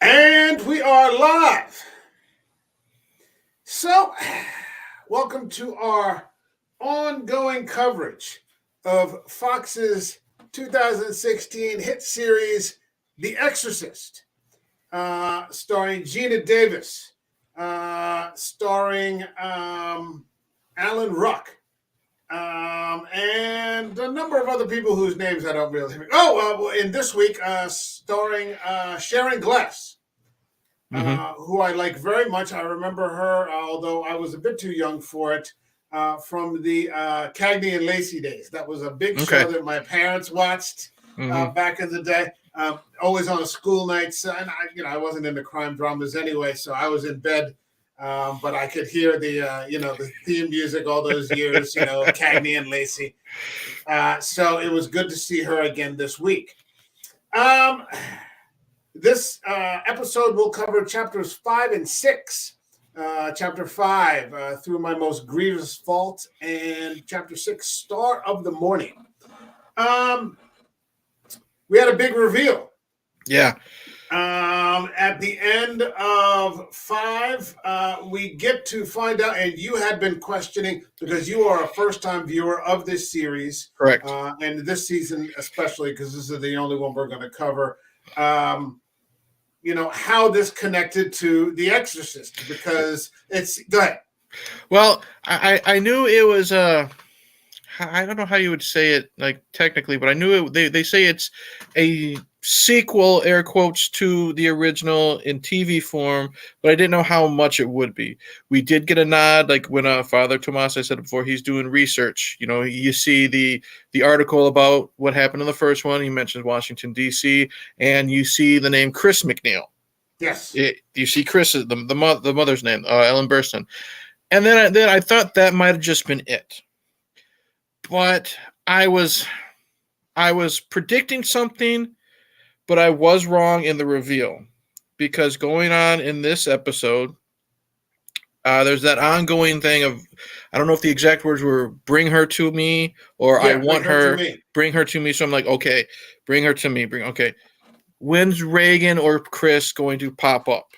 And we are live. So, welcome to our ongoing coverage of Fox's 2016 hit series, The Exorcist, starring Gina Davis, starring Alan Ruck, and a number of other people whose names I don't really. In this week, starring Sharon Glass, who I like very much. I remember her, although I was a bit too young for it, from the Cagney and Lacey days. That was a big show that my parents watched back in the day. Always on a school nights, and I wasn't into crime dramas anyway, so I was in bed. But I could hear the theme music all those years, Cagney and Lacey. So it was good to see her again this week. This episode will cover chapters 5 and 6. Chapter 5, Through My Most Grievous Fault, and chapter 6, Star of the Morning. We had a big reveal. Yeah. At the end of 5, we get to find out, and you had been questioning because you are a first-time viewer of this series. Correct. And this season especially, because this is the only one we're going to cover. How this connected to The Exorcist, because it's... Go ahead. Well, I knew it was I don't know how you would say it, like, technically, but I knew they say it's a sequel, air quotes, to the original in TV form, but I didn't know how much it would be. We did get a nod, like when Father Tomas, I said it before, he's doing research. You see the article about what happened in the first one. He mentions Washington, D.C., and you see the name Chris McNeil. Yes. You see Chris, the mother's name, Ellen Burstyn. And then I thought that might have just been it. But I was predicting something, but I was wrong in the reveal, because going on in this episode, there's that ongoing thing of, I don't know if the exact words were "bring her to me" or "I want her, bring her to me." So I'm like, okay, bring her to me. Okay, when's Reagan or Chris going to pop up?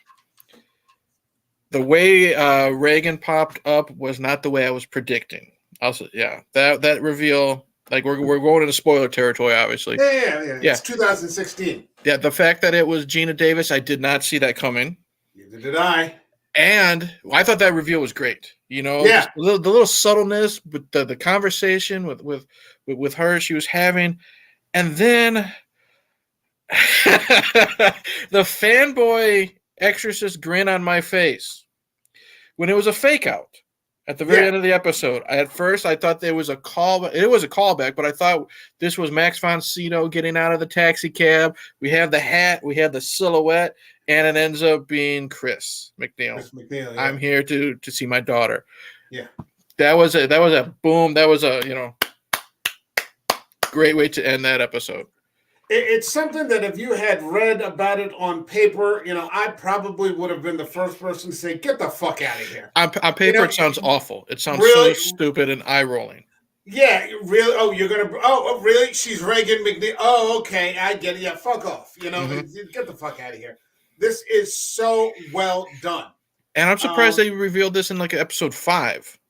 The way Reagan popped up was not the way I was predicting. Also, yeah, that reveal. Like, we're going into spoiler territory, obviously. Yeah. It's 2016. Yeah, the fact that it was Gina Davis, I did not see that coming. Neither did I. And I thought that reveal was great. Yeah. Just the little subtleness with the conversation with her she was having, and then the fanboy Exorcist grin on my face when it was a fake out. At the very end of the episode, at first I thought there was a call. It was a callback, but I thought this was Max von Sydow getting out of the taxi cab. We have the hat, we have the silhouette, and it ends up being Chris McNeil. Yeah. I'm here to see my daughter. Yeah, that was a boom. That was a great way to end that episode. It's something that if you had read about it on paper, I probably would have been the first person to say, "Get the fuck out of here." On paper, it sounds awful. It sounds so stupid and eye-rolling. Yeah, really? Oh, you're going to... Oh, really? She's Reagan McNeil. Oh, okay, I get it. Yeah, fuck off. Get the fuck out of here. This is so well done. And I'm surprised they revealed this in, like, episode 5.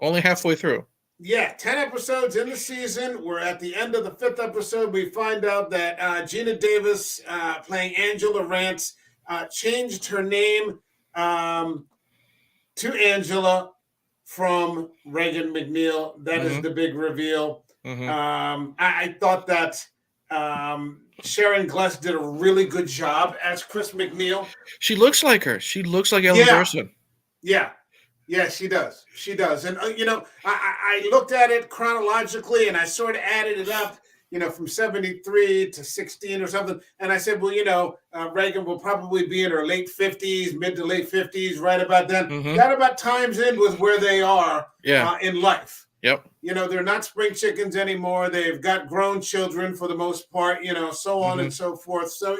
Only halfway through. Yeah, 10 episodes in the season. We're at the end of the 5th episode. We find out that Gina Davis, playing Angela Rance, changed her name to Angela from Reagan McNeil. That is the big reveal. I thought that Sharon Glass did a really good job as Chris McNeil. She looks like her. She looks like Ellen Burstyn. Yeah, she does. She does. And, I looked at it chronologically and I sort of added it up, from 73 to 16 or something. And I said, well, Reagan will probably be in her late 50s, mid to late 50s, right about then. That about times in with where they are in life. Yep. They're not spring chickens anymore. They've got grown children for the most part, so on and so forth. So,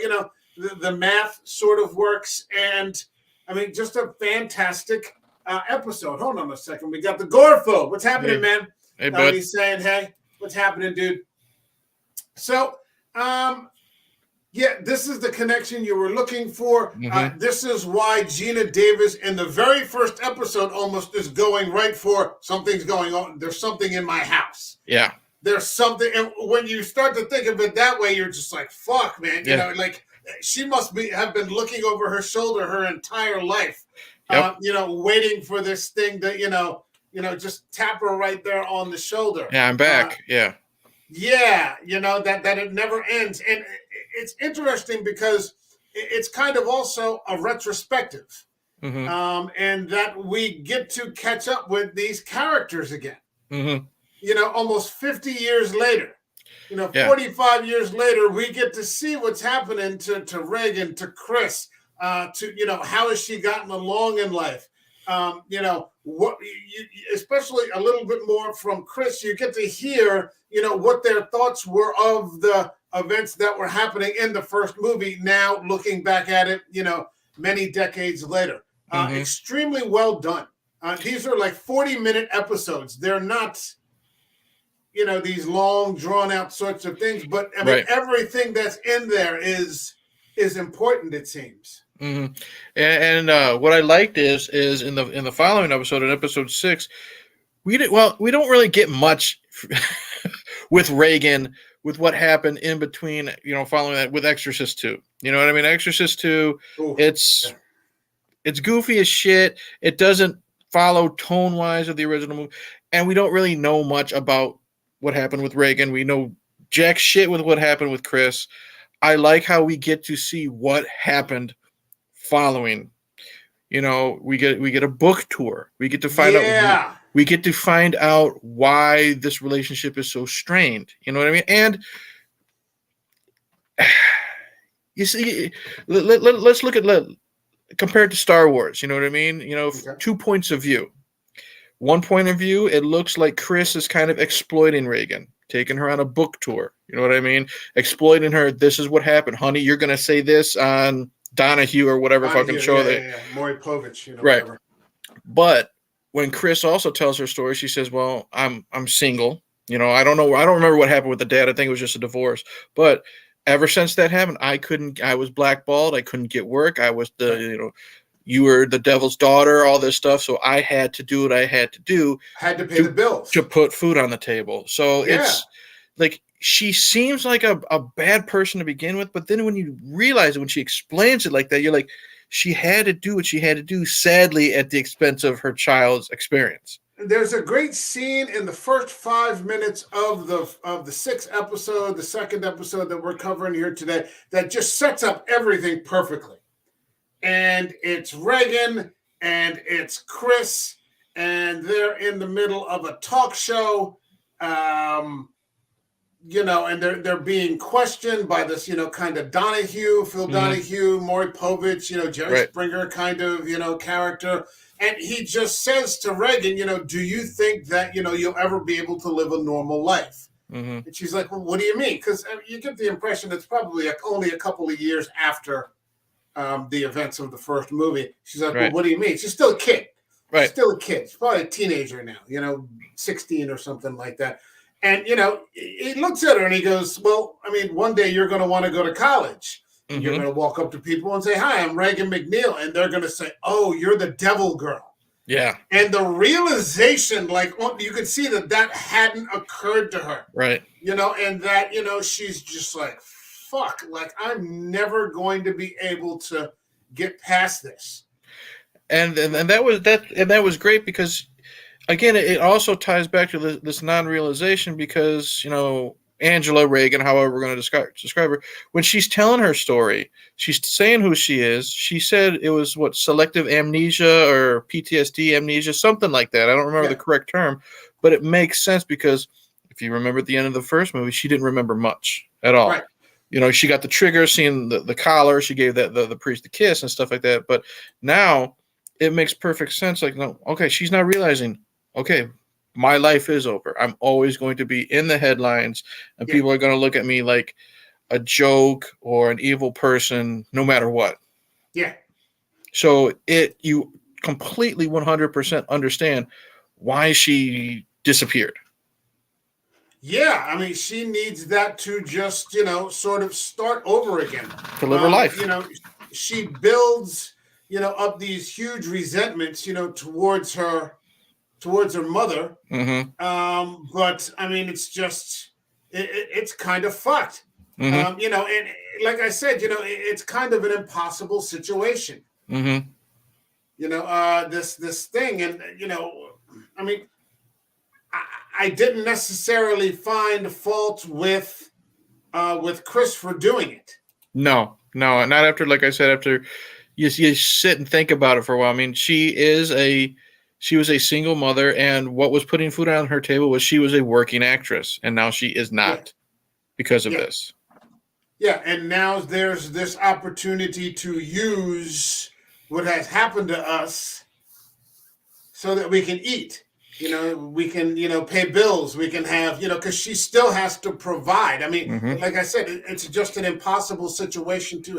the math sort of works. And, I mean, just a fantastic episode. Hold on a second. We got the Gorfo. What's happening, man? Hey, bud. He's saying, hey, what's happening, dude? So, Yeah, this is the connection you were looking for. Mm-hmm. This is why Gina Davis in the very first episode almost is going right for something's going on. There's something in my house. Yeah. There's something. And when you start to think of it that way, you're just like, fuck, man. You know, like she must have been looking over her shoulder her entire life, Yep. waiting for this thing to, just tap her right there on the shoulder. Yeah, I'm back. Yeah. Yeah, that it never ends. And it's interesting because it's kind of also a retrospective, Mm-hmm. and that we get to catch up with these characters again, Mm-hmm. almost 50 years later. Yeah. 45 years later, we get to see what's happening to Reagan, to Chris, how has she gotten along in life? What especially a little bit more from Chris, you get to hear, what their thoughts were of the events that were happening in the first movie. Now looking back at it, many decades later, extremely well done. These are like 40-minute episodes. They're not, these long, drawn-out sorts of things. But I mean, everything that's in there is important, it seems. Mm-hmm. And what I liked is in the following episode, in episode 6, we don't really get much with Reagan, with what happened in between, following that with Exorcist 2. You know what I mean? Exorcist 2, it's goofy as shit. It doesn't follow tone-wise of the original movie, and we don't really know much about what happened with Reagan. We know jack shit with what happened with Chris. I like how we get to see what happened following. We get a book tour. We get to find out. We get to find out why this relationship is so strained. You know what I mean? And you see, let's look at compared to Star Wars. You know what I mean? 2 points of view. One point of view, it looks like Chris is kind of exploiting Reagan, taking her on a book tour. You know what I mean? Exploiting her. This is what happened, honey. You're gonna say this on Donahue or whatever fucking show Maury Povich, right. Whatever. But when Chris also tells her story, she says, "Well, I'm single. I don't know. I don't remember what happened with the dad. I think it was just a divorce. But ever since that happened, I was blackballed. I couldn't get work. I was you were the devil's daughter, all this stuff. So I had to do what I had to do. Had to pay the bills. To put food on the table. So it's like she seems like a bad person to begin with. But then when you realize it, when she explains it like that, you're like, she had to do what she had to do, sadly, at the expense of her child's experience. There's a great scene in the first 5 minutes of the 6th episode, the second episode that we're covering here today, that just sets up everything perfectly. And it's Reagan and it's Chris, and they're in the middle of a talk show, and they're being questioned by this, kind of Donahue, Phil Donahue, Maury Povich, Jerry Springer kind of, character. And he just says to Reagan, do you think that, you'll ever be able to live a normal life? And she's like, well, what do you mean? Because you get the impression it's probably only a couple of years after the events of the first movie. She's like, well, what do you mean? She's still a kid. Right. She's still a kid. She's probably a teenager now, 16 or something like that. And, he looks at her and he goes, well, I mean, one day you're going to want to go to college. And you're going to walk up to people and say, hi, I'm Reagan McNeil. And they're going to say, oh, you're the devil girl. Yeah. And the realization, you could see that hadn't occurred to her. Right. And that, she's just like, fuck, I'm never going to be able to get past this. And that was great because, again, it also ties back to this non-realization because, Angela Reagan, however we're going to describe her, when she's telling her story, she's saying who she is. She said it was selective amnesia or PTSD amnesia, something like that. I don't remember the correct term, but it makes sense because if you remember at the end of the first movie, she didn't remember much at all. Right. She got the trigger, seeing the collar, she gave the priest a kiss and stuff like that. But now it makes perfect sense. Like, no, okay, she's not realizing, okay, my life is over. I'm always going to be in the headlines, and people are going to look at me like a joke or an evil person, no matter what. Yeah. So you completely 100% understand why she disappeared. Yeah, I mean, she needs that to just, sort of start over again. To live her life. She builds, up these huge resentments, towards her mother. Mm-hmm. But I mean, it's kind of fucked. Mm-hmm. And like I said, it's kind of an impossible situation. Mm-hmm. This thing, and I mean, I didn't necessarily find fault with Chris for doing it. No, not after, like I said, after you sit and think about it for a while. I mean, she was a single mother, and what was putting food on her table was she was a working actress, and now she is Yeah. not because of Yeah. this. Yeah, and now there's this opportunity to use what has happened to us so that we can eat. We can, pay bills. We can have, because she still has to provide. I mean, Mm-hmm. like I said, it's just an impossible situation to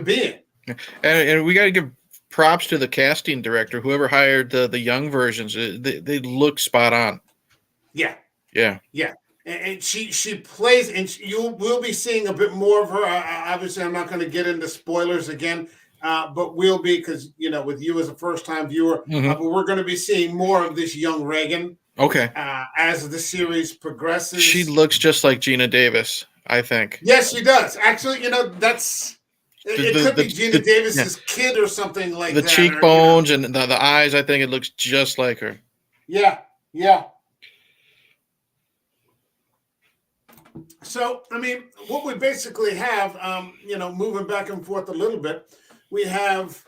be in. And we got to give props to the casting director, whoever hired the young versions. They look spot on. Yeah. Yeah. Yeah. And she plays, and you will be seeing a bit more of her. Obviously, I'm not going to get into spoilers again, but we'll be, because, with you as a first-time viewer, Mm-hmm. but we're going to be seeing more of this young Reagan. Okay. As the series progresses. She looks just like Gina Davis, I think. Yes, she does. Actually, that's... It could be Gina Davis's kid or something like that. The cheekbones and the eyes, I think it looks just like her. Yeah, yeah. So, I mean, what we basically have, moving back and forth a little bit, we have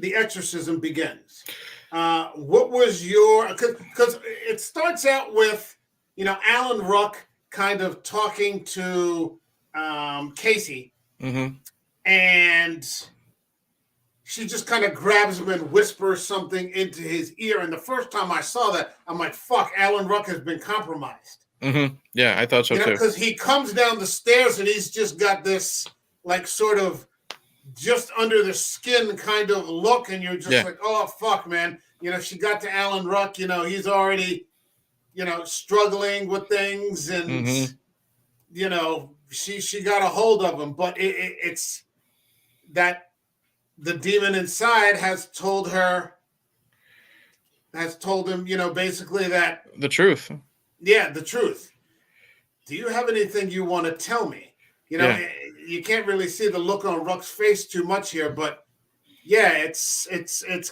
the exorcism begins. What was your... Because it starts out with, Alan Ruck kind of talking to Casey, Mm-hmm. and she just kind of grabs him and whispers something into his ear. And the first time I saw that, I'm like, fuck, Alan Ruck has been compromised. Mm-hmm. Yeah, I thought so too. Because he comes down the stairs and he's just got this, like, sort of just under the skin kind of look, and you're just like, oh, fuck, man. She got to Alan Ruck, he's already, struggling with things, and, she got a hold of him. But it's that the demon inside has told him, basically that... The truth. Yeah, the truth. Do you have anything you want to tell me? You can't really see the look on Ruck's face too much here, but yeah, it's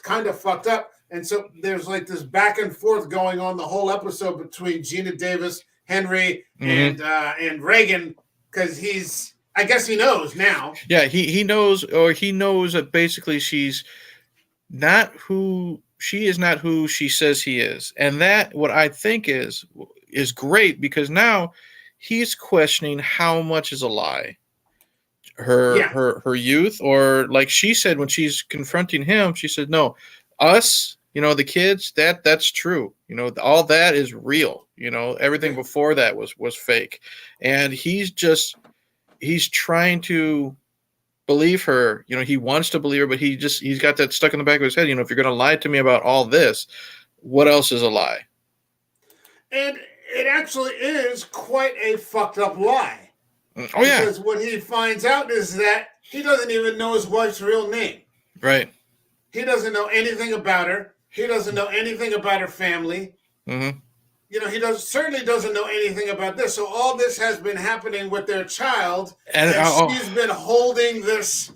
kind of fucked up. And so there's like this back and forth going on the whole episode between Gina Davis, Henry, and Reagan, because I guess he knows now. Yeah, he knows that basically she is not who she says he is. And that, what I think is great, because now he's questioning how much is a lie. Her youth, or like she said when she's confronting him, she said, no, us, the kids, that's true. All that is real. Everything before that was fake. And he's trying to believe her. He wants to believe her, but he's got that stuck in the back of his head. If you're going to lie to me about all this, what else is a lie? And it actually is quite a fucked up lie. Oh, yeah. Because what he finds out is that he doesn't even know his wife's real name. Right. He doesn't know anything about her. He doesn't know anything about her family. Mm-hmm. He certainly doesn't know anything about this. So all this has been happening with their child, and she's been holding this,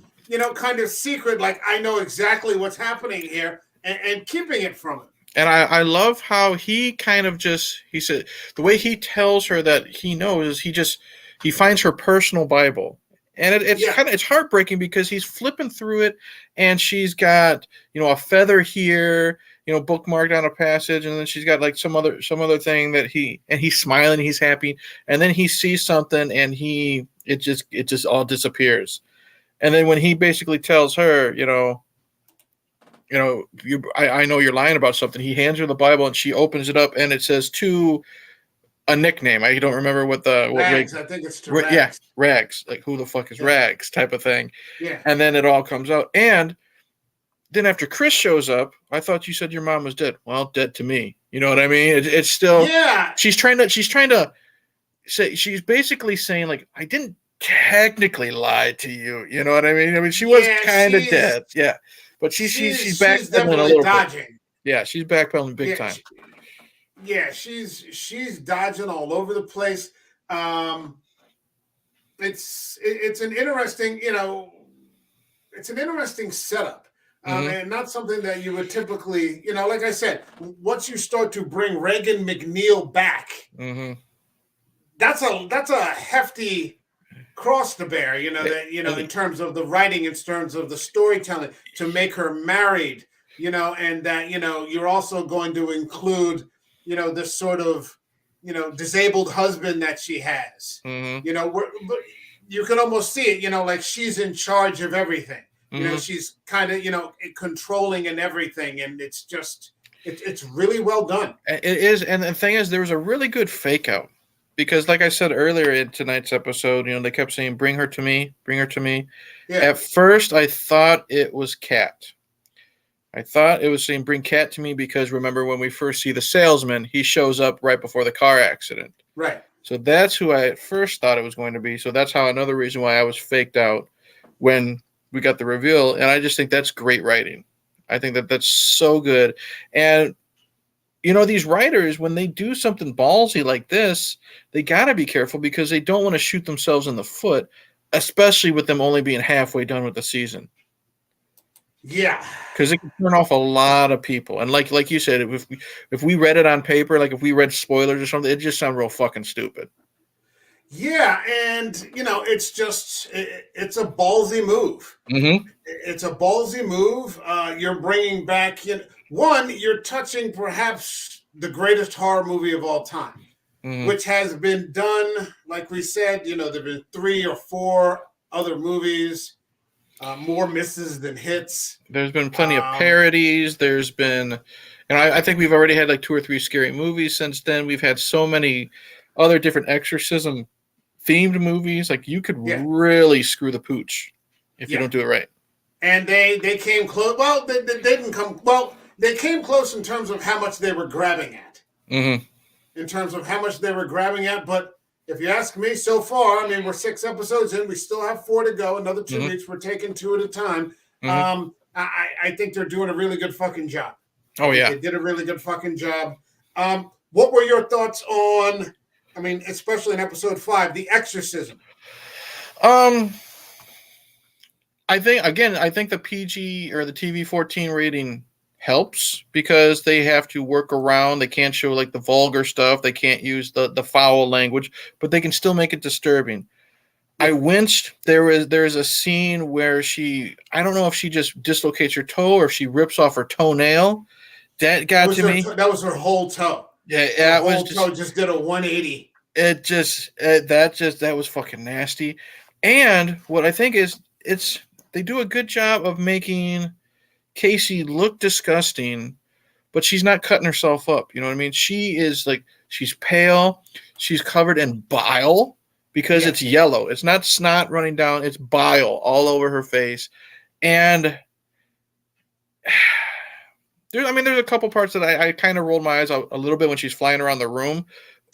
kind of secret, like, I know exactly what's happening here, and keeping it from him. And I love how he kind of he said, the way he tells her that he knows is he finds her personal Bible. And it's heartbreaking, because he's flipping through it, and she's got, a feather here, bookmarked on a passage, and then she's got like some other thing that he's smiling, he's happy, and then he sees something, and it just all disappears. And then when he basically tells her, I know you're lying about something, he hands her the Bible, and she opens it up, and it says to a nickname. I don't remember what Rags. I think it's to Rags. Yeah, Rags. Like, who the fuck is Rags type of thing. Yeah. And then it all comes out. And then after Chris shows up, I thought you said your mom was dead. Well, dead to me. You know what I mean? It's still, Yeah. she's trying to say, she's basically saying like, I didn't technically lie to you. You know what I mean? I mean, she was kind of dead. Yeah. But she's backpedaling a definitely little dodging. bit. Yeah, she's backpedaling big time. She's dodging all over the place. It's an interesting, it's an interesting setup. And not something that you would typically, like I said, once you start to bring Reagan McNeil back, that's a hefty cross to bear, in terms of the writing, in terms of the storytelling, to make her married, and that, you're also going to include, this sort of, disabled husband that she has. You can almost see it, like she's in charge of everything. She's kind of, controlling and everything. And it's just, it's really well done. It is. And the thing is, there was a really good fake out because like I said earlier in tonight's episode, they kept saying, bring her to me, bring her to me. Yeah. At first, I thought it was Kat. I thought it was saying, bring Kat to me because remember when we first see the salesman, he shows up right before the car accident. Right. So that's who I at first thought it was going to be. So that's how another reason why I was faked out when we got the reveal. And I just think that's great writing. I think that that's so good. And, these writers, when they do something ballsy like this, they got to be careful because they don't want to shoot themselves in the foot, especially with them only being halfway done with the season. Yeah. Because it can turn off a lot of people. And like you said, if we read it on paper, like if we read spoilers or something, it just sounds real fucking stupid. Yeah, and it's a ballsy move. It's a ballsy move. You're bringing back you're touching perhaps the greatest horror movie of all time, which has been done. Like we said, there've been 3 or 4 other movies. More misses than hits. There's been plenty of parodies. There's been, I think we've already had like 2 or 3 scary movies since then. We've had so many other different exorcism themed movies. Like you could really screw the pooch if you don't do it right. And they came close. Well, they didn't come. Well, they came close in terms of how much they were grabbing at. In terms of how much they were grabbing at, but. If you ask me, so far, I mean, we're 6 episodes in. We still have 4 to go. Another 2 weeks. We're taking 2 at a time. I think they're doing a really good fucking job. Oh, yeah. They did a really good fucking job. What were your thoughts on, especially in episode 5, the exorcism? I think the PG or the TV-14 rating helps because they have to work around. They can't show like the vulgar stuff. They can't use the foul language, but they can still make it disturbing. I winced. There is a scene where I don't know if she just dislocates her toe or if she rips off her toenail. That got to me. That was her whole toe. Yeah, her whole toe just did a 180. That was fucking nasty. And what I think is they do a good job of making Casey look disgusting, but she's not cutting herself up. You know what I mean? She is like, she's pale. She's covered in bile because it's yellow. It's not snot running down. It's bile all over her face. And there's a couple parts that I kind of rolled my eyes out a little bit when she's flying around the room.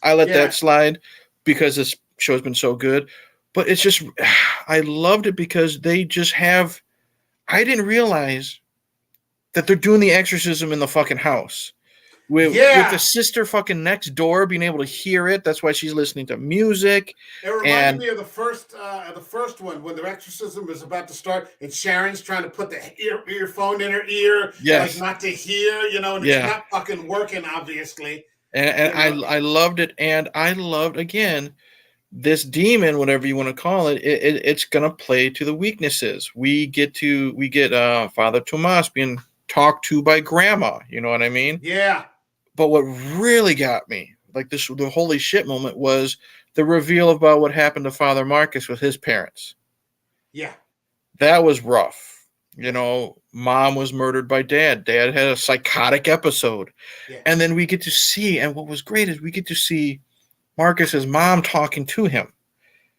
I let that slide because this show's been so good. But it's just, I loved it because they just have, I didn't realize that they're doing the exorcism in the fucking house. With the sister fucking next door being able to hear it. That's why she's listening to music. It reminded me of the first one when the exorcism was about to start and Sharon's trying to put the earphone in her ear, like not to hear, and it's not fucking working, obviously. And I loved it. And I loved, again, this demon, whatever you want to call it, it's going to play to the weaknesses. We get Father Tomas being talked to by grandma. You know what I mean? Yeah. But what really got me, like the holy shit moment, was the reveal about what happened to Father Marcus with his parents. Yeah. That was rough. Mom was murdered by dad. Dad had a psychotic episode. Yeah. And then we get to see, and what was great is we get to see Marcus's mom talking to him.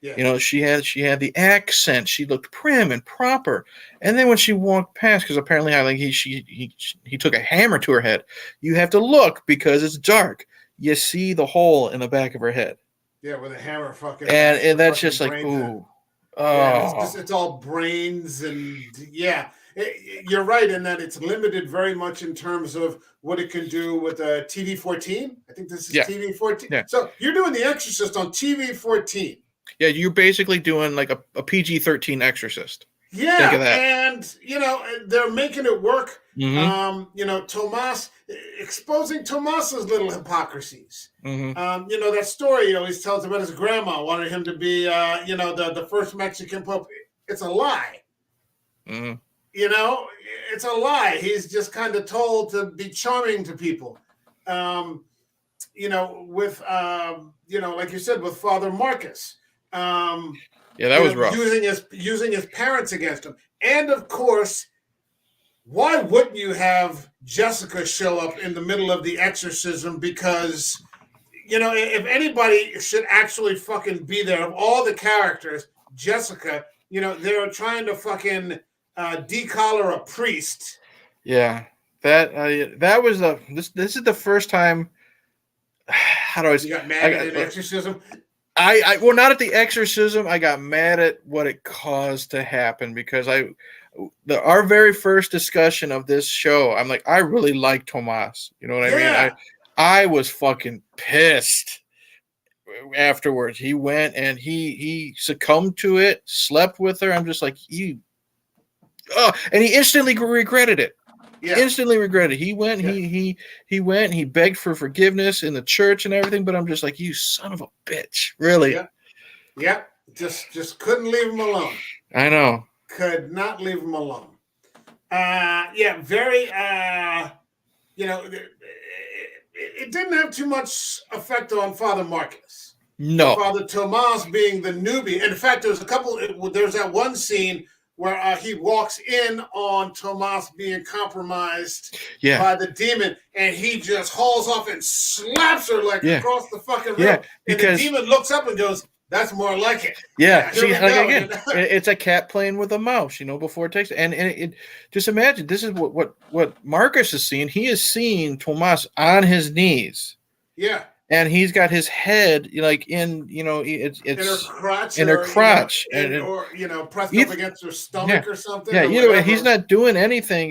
Yeah. You know, she had the accent. She looked prim and proper. And then when she walked past, because apparently I think he took a hammer to her head. You have to look because it's dark. You see the hole in the back of her head. Yeah, with a hammer fucking And that's fucking just like, brains in. ooh. Yeah, and Oh. it's all brains and yeah. You're right in that it's limited very much in terms of what it can do with a TV-14. I think this is Yeah. TV-14. Yeah. So you're doing The Exorcist on TV-14. Yeah, you're basically doing like a PG-13 Exorcist. Think of Yeah, that. and they're making it work. Mm-hmm. Tomas exposing Tomas's little hypocrisies. Mm-hmm. That story he always tells about his grandma wanted him to be the first Mexican pope. It's a lie. Mm-hmm. It's a lie. He's just kind of told to be charming to people. With like you said, with Father Marcus. Yeah, that was rough. Using his parents against him. And of course, why wouldn't you have Jessica show up in the middle of the exorcism? Because, if anybody should actually fucking be there, of all the characters, Jessica, they're trying to fucking decollar a priest. Yeah, that was this is the first time. How do I? You got mad at an exorcism. Well, not at the exorcism. I got mad at what it caused to happen because our very first discussion of this show, I'm like, I really like Tomas. You know what I mean? I was fucking pissed afterwards. He went and he succumbed to it, slept with her. I'm just like, and he instantly regretted it. Yeah. Instantly regretted. He went. Yeah. He went. He begged for forgiveness in the church and everything. But I'm just like, you son of a bitch, really? Yeah. Just couldn't leave him alone. I know. Could not leave him alone. Very. It didn't have too much effect on Father Marcus. No. Father Tomas being the newbie. In fact, there's that one scene where he walks in on Tomas being compromised by the demon, and he just hauls off and slaps her across the fucking room. Yeah, because and the demon looks up and goes, "That's more like it." Yeah, again, it's a cat playing with a mouse, before it takes it. And it just imagine this is what Marcus is seeing. He is seeing Tomas on his knees. Yeah. And he's got his head it's in her crotch, pressed up against her stomach or something. Yeah, he's not doing anything,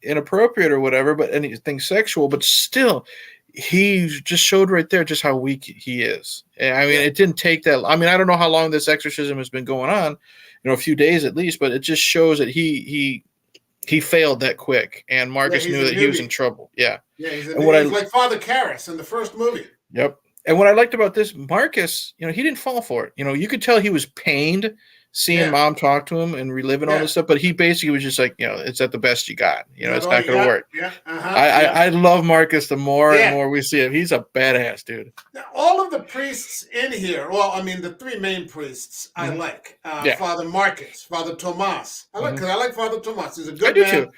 inappropriate or whatever, but anything sexual. But still, he just showed right there just how weak he is. I mean, it didn't take that. I mean, I don't know how long this exorcism has been going on, a few days at least, but it just shows that he failed that quick, and Marcus knew that he was in trouble. Yeah. Yeah, he's like Father Karras in the first movie. Yep. And what I liked about this, Marcus, he didn't fall for it. You could tell he was pained seeing mom talk to him and reliving all this stuff, but he basically was just like, it's at the best you got. It's not going to work. Yeah. I love Marcus the more and more we see him. He's a badass dude. Now, all of the priests in here, the three main priests I like. Father Marcus, Father Tomas. I like because I like Father Tomas. He's a good man. Too.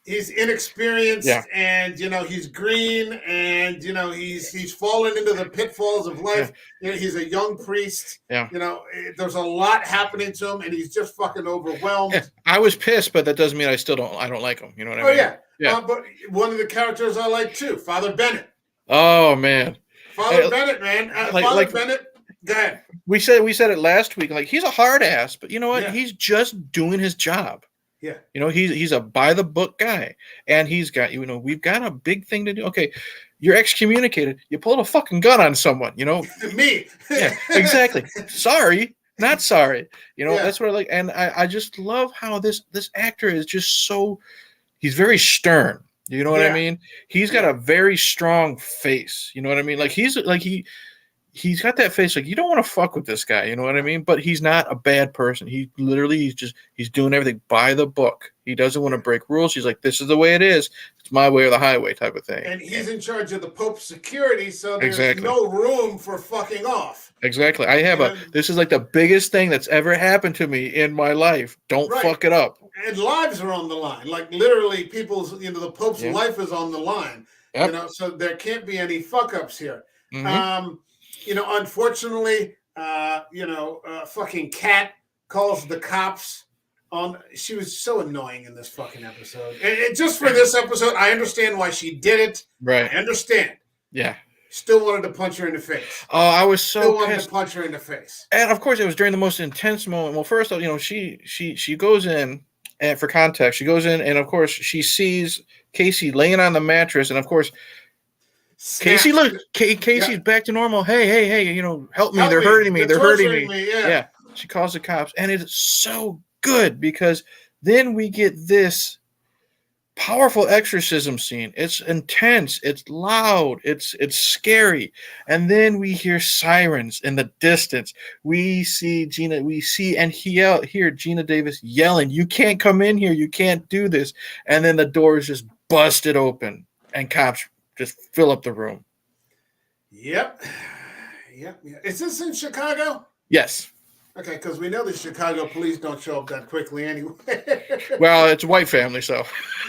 He's inexperienced and he's green and he's fallen into the pitfalls of life. He's a young priest. There's a lot happening to him and he's just fucking overwhelmed. Yeah. I was pissed, but that doesn't mean I don't like him. You know what I mean? Yeah. But one of the characters I like too, Father Bennett. Oh man. Father Bennett, man. Father Bennett. Go ahead. We said it last week. Like, he's a hard ass, but you know what? He's just doing his job. Yeah. He's a by the book guy, and he's got, we've got a big thing to do. Okay, you're excommunicated. You pulled a fucking gun on someone, Me. Yeah, exactly. Sorry, not sorry. That's what I like. And I just love how this actor is just he's very stern. You know what I mean? He's got a very strong face. You know what I mean? Like, he's got that face like you don't want to fuck with this guy, you know what I mean? But he's not a bad person. He literally he's doing everything by the book. He doesn't want to break rules. He's like, this is the way it is. It's my way or the highway type of thing. And he's in charge of the Pope's security, so there's no room for fucking off. Exactly. This is like the biggest thing that's ever happened to me in my life. Don't fuck it up. And lives are on the line. Like, literally people's, the Pope's life is on the line. Yep. So there can't be any fuck ups here. Mm-hmm. Unfortunately, fucking Cat calls the cops on. She was so annoying in this fucking episode. And just for this episode, I understand why she did it. Right. I understand. Yeah. Still wanted to punch her in the face. Oh, I was so Still wanted pissed. to punch her in the face. And of course, it was during the most intense moment. Well, first, she goes in, and for context, she goes in, and of course, she sees Casey laying on the mattress, and of course, Casey, look, Casey's back to normal. Hey, help me. They're hurting me. They're hurting me. Yeah. She calls the cops, and it's so good because then we get this powerful exorcism scene. It's intense. It's loud. It's scary. And then we hear sirens in the distance. We see Gina. We see and hear Gina Davis yelling, "You can't come in here. You can't do this." And then the door is just busted open, and cops just fill up the room. Yep. Is this in Chicago? Yes. Okay, because we know the Chicago police don't show up that quickly anyway. Well, it's a white family, so.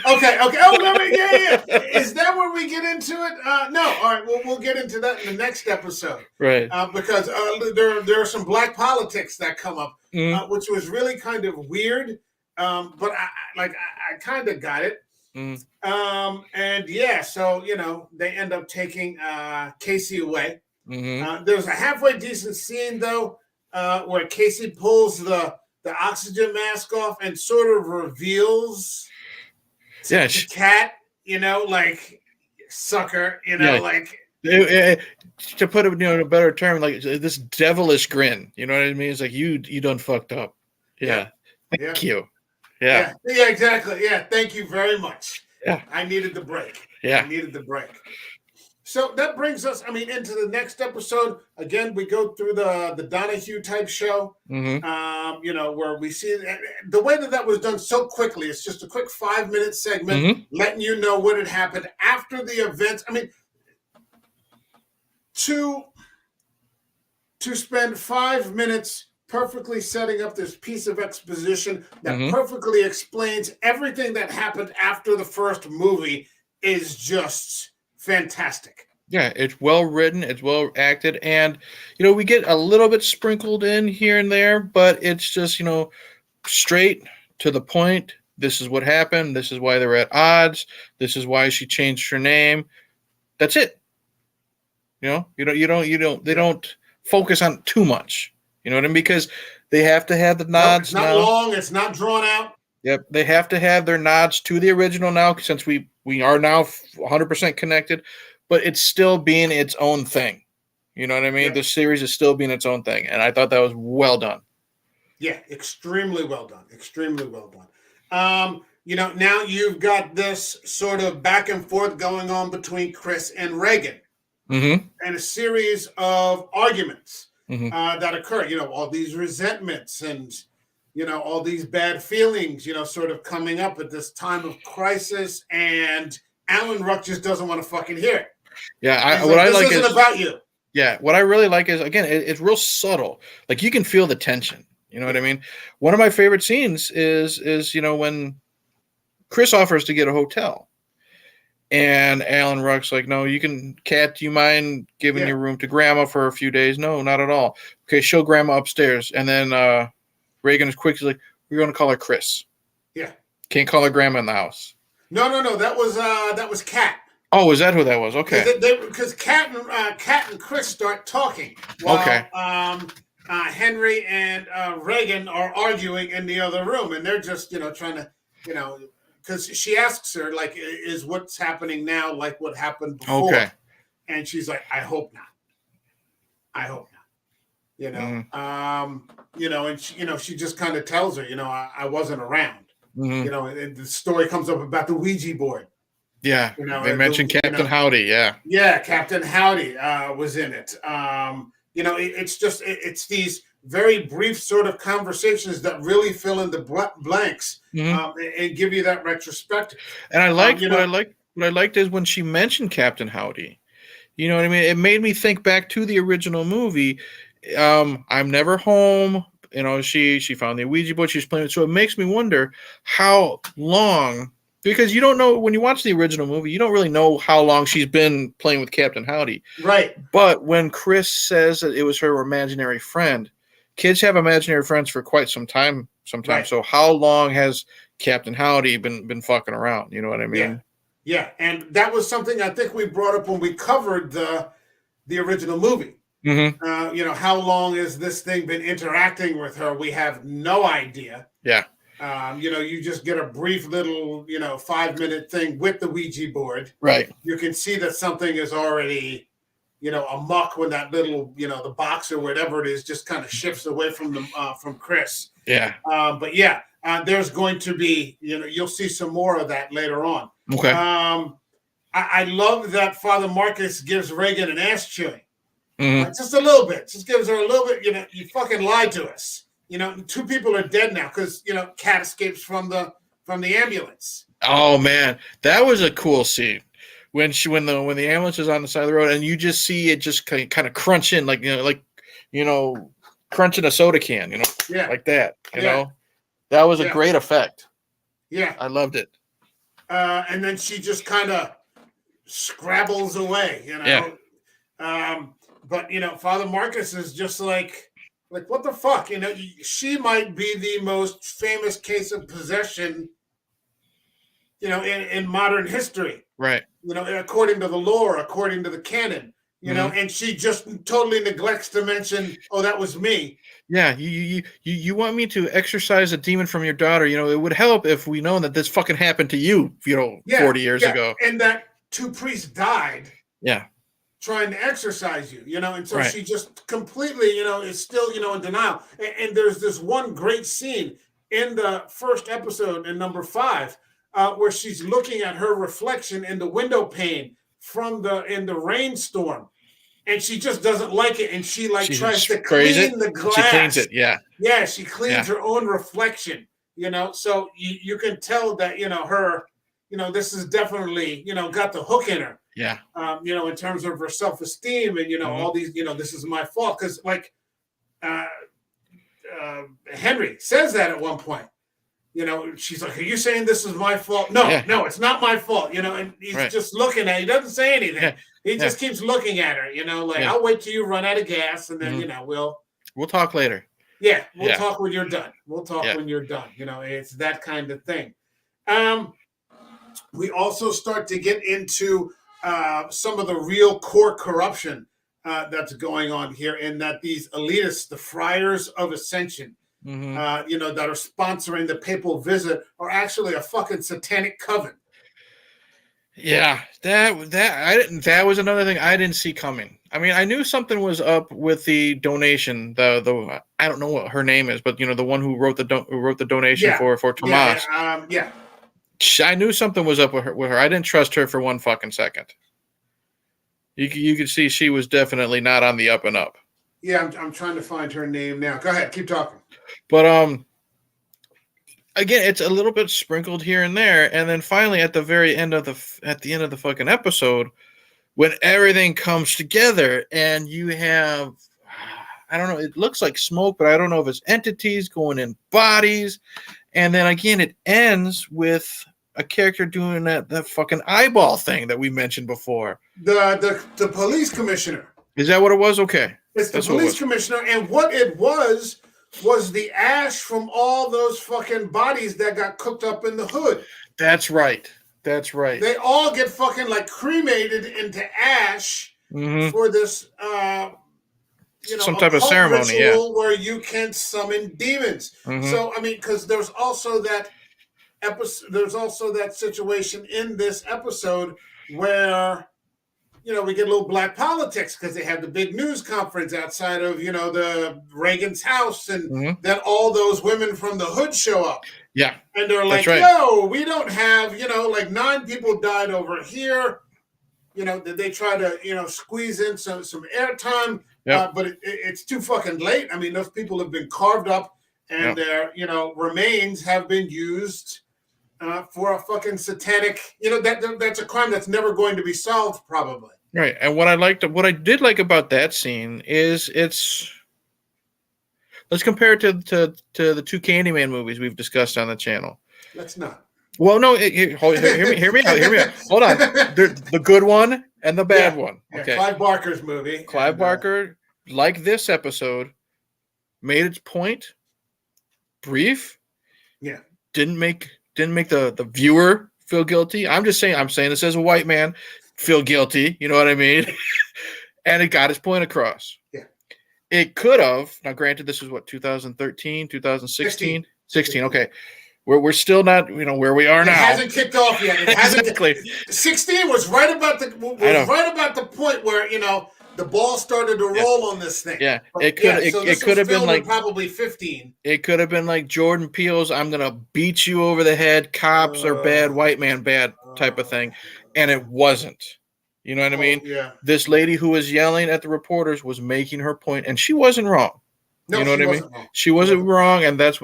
Okay. Oh, no, yeah. Is that where we get into it? No. All right, we'll get into that in the next episode. Right. Because there are some black politics that come up, which was really kind of weird. But I kind of got it. And yeah, so they end up taking Casey away. There's a halfway decent scene though, where Casey pulls the oxygen mask off and sort of reveals the Cat, like sucker, like to put it in a better term, like this devilish grin. You know what I mean? It's like you done fucked up. Yeah. Thank you. Yeah, exactly. Yeah, thank you very much. Yeah. I needed the break. Yeah. I needed the break. So that brings us, into the next episode. Again, we go through the Donahue type show, where we see the way that was done so quickly. It's just a quick 5-minute segment letting you know what had happened after the events. To spend 5 minutes perfectly setting up this piece of exposition that perfectly explains everything that happened after the first movie is just fantastic. Yeah, it's well written, it's well acted, and we get a little bit sprinkled in here and there, but it's just straight to the point. This is what happened. This is why they're at odds. This is why she changed her name. That's it. They don't focus on too much. You know what I mean? Because they have to have the nods. It's not long. It's not drawn out. Yep, they have to have their nods to the original now, since we are now 100% connected. But it's still being its own thing. You know what I mean? Yep. The series is still being its own thing, and I thought that was well done. Yeah, extremely well done. Extremely well done. Now you've got this sort of back and forth going on between Chris and Reagan, and a series of arguments. That occur, all these resentments and, all these bad feelings, sort of coming up at this time of crisis, and Alan Ruck just doesn't want to fucking hear it. Yeah, this isn't about you. Yeah, what I really like is, again, it's real subtle. Like, you can feel the tension. You know what I mean? One of my favorite scenes is when Chris offers to get a hotel. And Alan Ruck's like, "No, you can, Kat, do you mind giving your room to Grandma for a few days?" "No, not at all." "Okay, show Grandma upstairs." And then Reagan is quick. He's like, "We're going to call her Chris." Yeah. Can't call her Grandma in the house. No. That was Kat. Oh, is that who that was? Okay. Because Kat and Chris start talking while Henry and Reagan are arguing in the other room, and they're just trying to because she asks her, like, is what's happening now like what happened before? Okay. And she's like, I hope not. And she just kind of tells her, I wasn't around. And the story comes up about the Ouija board. Yeah. They mentioned Captain Howdy. Yeah. Yeah. Captain Howdy was in it. It's these very brief sort of conversations that really fill in the blanks and give you that retrospective. And I liked what I liked is when she mentioned Captain Howdy. You know what I mean? It made me think back to the original movie. I'm never home. She found the Ouija board. She's playing it. So it makes me wonder how long Because you don't know, when you watch the original movie, you don't really know how long she's been playing with Captain Howdy. Right. But when Chris says that it was her imaginary friend, kids have imaginary friends for quite some time sometimes. Right. So how long has Captain Howdy been fucking around? You know what I mean? Yeah. And that was something I think we brought up when we covered the original movie. Mm-hmm. You know, how long has this thing been interacting with her? We have no idea. Yeah. You know, you just get a brief little, 5-minute thing with the Ouija board. Right. You can see that something is already, amok when that little, the box or whatever it is just kind of shifts away from from Chris. Yeah. But yeah, there's going to be, you'll see some more of that later on. Okay. I love that Father Marcus gives Reagan an ass chewing. Mm-hmm. Just a little bit. Just gives her a little bit. You fucking lied to us. 2 people are dead now because Cat escapes from the ambulance. Oh man, that was a cool scene when the ambulance is on the side of the road and you just see it just kind of crunch in like crunching a soda can, like that. You know, that was a great effect. Yeah, I loved it. And then she just kind of scrabbles away. But Father Marcus is just like what the fuck? She might be the most famous case of possession, in modern history. Right. According to the lore, according to the canon, and she just totally neglects to mention, oh, that was me. Yeah, you want me to exorcise a demon from your daughter? It would help if we know that this fucking happened to you, 40 years ago. And that 2 priests died. Yeah. Trying to exercise you, and so she just completely, is still, in denial. And there's this one great scene in the first episode in number 5, where she's looking at her reflection in the window pane in the rainstorm, and she just doesn't like it, and she tries to clean the glass. She cleans it, yeah. She cleans her own reflection, So you can tell that her, this is definitely got the hook in her. Yeah. In terms of her self-esteem and, all these, this is my fault. Because Henry says that at one point, she's like, are you saying this is my fault? No, it's not my fault. And he's just looking at her. He doesn't say anything. Yeah. He just keeps looking at her, I'll wait till you run out of gas and then, we'll talk later. Yeah. We'll talk when you're done. We'll talk when you're done. It's that kind of thing. We also start to get into some of the real core corruption that's going on here, in that these elitists, the Friars of Ascension, that are sponsoring the papal visit, are actually a fucking satanic coven. Yeah, that was another thing I didn't see coming. I mean, I knew something was up with the donation. The I don't know what her name is, but the one who wrote the donation for Tomas. I knew something was up with her. I didn't trust her for one fucking second. You could see she was definitely not on the up and up. Yeah, I'm trying to find her name now. Go ahead, keep talking. But again, it's a little bit sprinkled here and there, and then finally at the end of the fucking episode, when everything comes together, and you have, I don't know, it looks like smoke, but I don't know if it's entities going in bodies. And then again, it ends with a character doing that fucking eyeball thing that we mentioned before. The police commissioner. Is that what it was? Okay. It's the police commissioner. And what it was the ash from all those fucking bodies that got cooked up in the hood. That's right. They all get fucking cremated into ash for this some type of ceremony, where you can summon demons. So I mean, because there's also that situation in this episode where we get a little black politics, because they have the big news conference outside of the Reagan's house, and then all those women from the hood show up. Yeah, and they're like, "No, we don't have 9 people died over here." They try to squeeze in some airtime. Yep. But it's too fucking late. I mean, those people have been carved up, and their remains have been used for a fucking satanic. That's a crime that's never going to be solved, probably. Right. And what I did like about that scene is let's compare it to the 2 Candyman movies we've discussed on the channel. Let's not. Well, no, hear me out. Hold on. The good one and the bad one. Okay. Clive Barker's movie. Clive Barker, like this episode, made its point. Brief. Yeah. Didn't make the viewer feel guilty. I'm saying this as a white man, feel guilty. You know what I mean? And it got its point across. Yeah. It could have. Now, granted, this is what 2013, 2016, 16. Okay. We're still not, where we are now. It hasn't kicked off yet. It hasn't. Exactly. 16 was right about the point where the ball started to roll on this thing. Yeah, but, it could have been like probably 15. It could have been like Jordan Peele's "I'm gonna beat you over the head, cops are bad, white man bad" type of thing, and it wasn't. You know what I mean? Yeah. This lady who was yelling at the reporters was making her point, and she wasn't wrong. No, you know what I mean? Wrong. She wasn't wrong, and that's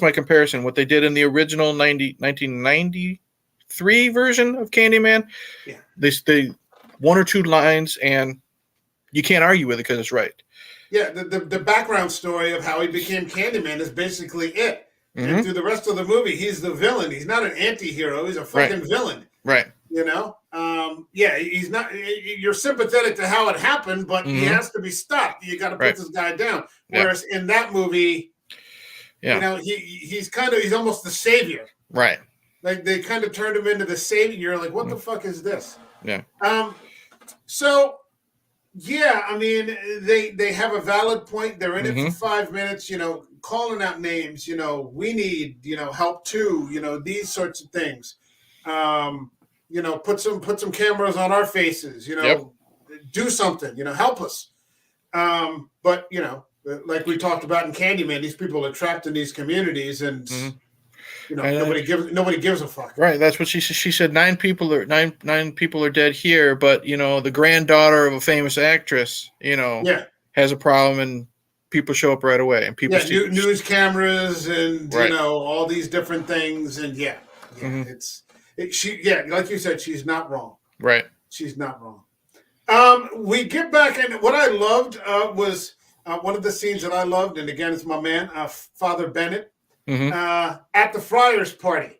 my comparison. What they did in the original 1993 version of Candyman, yeah, they one or two lines, and you can't argue with it because it's right. Yeah, the background story of how he became Candyman is basically it. Mm-hmm. And through the rest of the movie, he's the villain. He's not an anti-hero. He's a fucking villain. Right. He's not. You're sympathetic to how it happened, but he has to be stopped. You got to put this guy down. Whereas in that movie, he's almost the savior. Right. Like they kind of turned him into the savior. You're like, what the fuck is this? Yeah. So, yeah, I mean, they have a valid point. They're in it for 5 minutes. Calling out names. We need help too. These sorts of things. Put some cameras on our faces, do something, help us. But like we talked about in Candyman, these people are trapped in these communities and nobody gives a fuck. Right. That's what she said. She said nine people are dead here, but the granddaughter of a famous actress, has a problem and people show up right away and people news cameras and all these different things and like you said, she's not wrong. Right. She's not wrong. We get back, and what I loved was one of the scenes that I loved, and again, it's my man, Father Bennett, at the Friars party.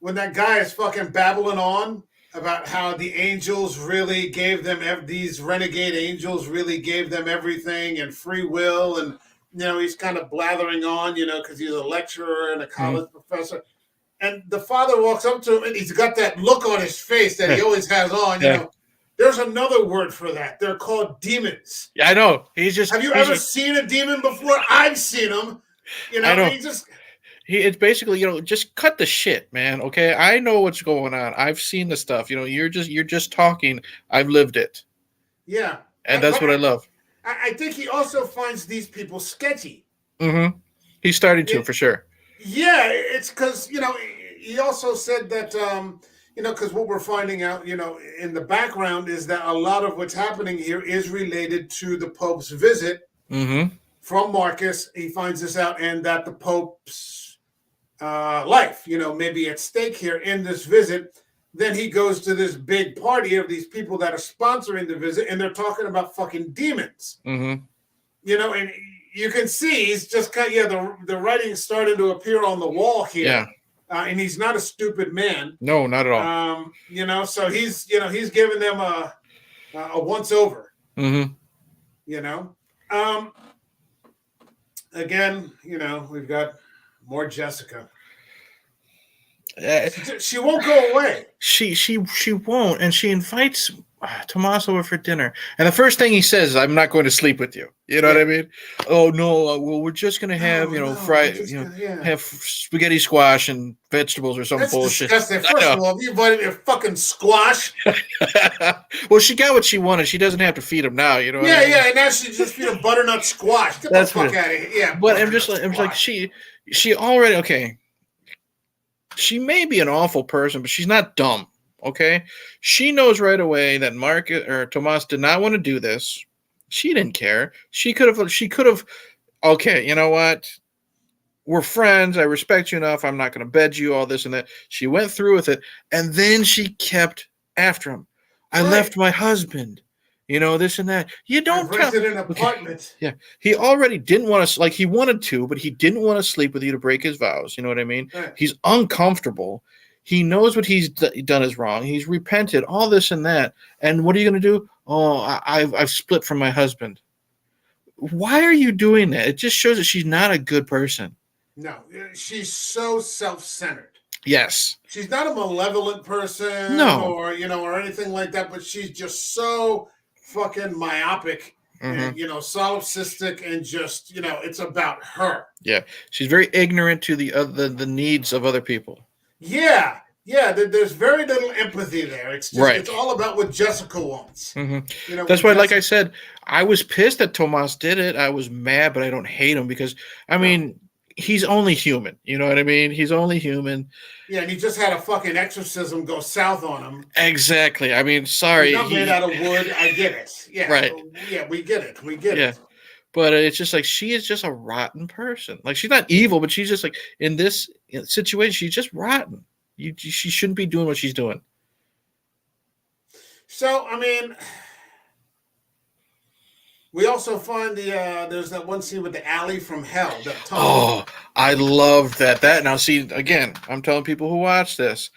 When that guy is fucking babbling on about how the angels really gave them, these renegade angels really gave them everything and free will, and, he's kind of blathering on, because he's a lecturer and a college professor. And the father walks up to him, and he's got that look on his face that he always has on. There's another word for that. They're called demons. Yeah, I know. Have you ever seen a demon before? I've seen them. I know. It's basically, just cut the shit, man. Okay, I know what's going on. I've seen the stuff. You're just talking. I've lived it. Yeah, and that's what I love. I think he also finds these people sketchy. Mm-hmm. He's starting to, for sure. Yeah, it's because, he also said that, because what we're finding out, in the background is that a lot of what's happening here is related to the Pope's visit from Marcus. He finds this out, and that the Pope's life, maybe at stake here in this visit. Then he goes to this big party of these people that are sponsoring the visit, and they're talking about fucking demons. And you can see he's just kind of, the writing's starting to appear on the wall here. Yeah. And he's not a stupid man. No, not at all. So he's giving them a once over. Again, we've got more Jessica. She won't go away. She won't, and she invites Tomas over for dinner, and the first thing he says is, "I'm not going to sleep with you." You know what I mean? Oh no! Well, we're just gonna have have spaghetti squash and vegetables or some bullshit. Disgusting. First of all, you invited me to fucking squash. Well, she got what she wanted. She doesn't have to feed him now. You know? Yeah, yeah. And now she just feed him butternut squash. Get the fuck out of here. Yeah. But I'm like she already okay. She may be an awful person, but she's not dumb. Okay, she knows right away that Marcus or Tomas did not want to do this. She didn't care. She could have. Okay, you know what? We're friends. I respect you enough. I'm not going to bed you all this and that. She went through with it, and then she kept after him. I left my husband. this and that. You don't I've rented an Okay. apartment. Yeah. He already didn't want to, like, he wanted to, but he didn't want to sleep with you to break his vows. You know what I mean? Right. He's uncomfortable. He knows what he's done is wrong. He's repented, all this and that. And what are you going to do? Oh, I've split from my husband. Why are you doing that? It just shows that she's not a good person. No, she's so self-centered. Yes. She's not a malevolent person, No. or anything like that, but she's just so fucking myopic and solipsistic, and just it's about her. Yeah, she's very ignorant to the needs of other people. Yeah. There's very little empathy there. It's just Right. It's all about what Jessica wants. That's why, like I said, I was pissed that Tomas did it. I was mad, but I don't hate him because he's only human. You know what I mean? He's only human. Yeah, and he just had a fucking exorcism go south on him. Exactly. I mean, sorry. He's not made out of wood. I get it. Yeah. Right. Yeah, we get it. We get it. But it's just like she is just a rotten person. Like, she's not evil, but she's just like, in this situation, she's just rotten. She shouldn't be doing what she's doing. So, I mean, we also find there's that one scene with the alley from hell. That tunnel. Oh, I love that. Now, see, again, I'm telling people who watch this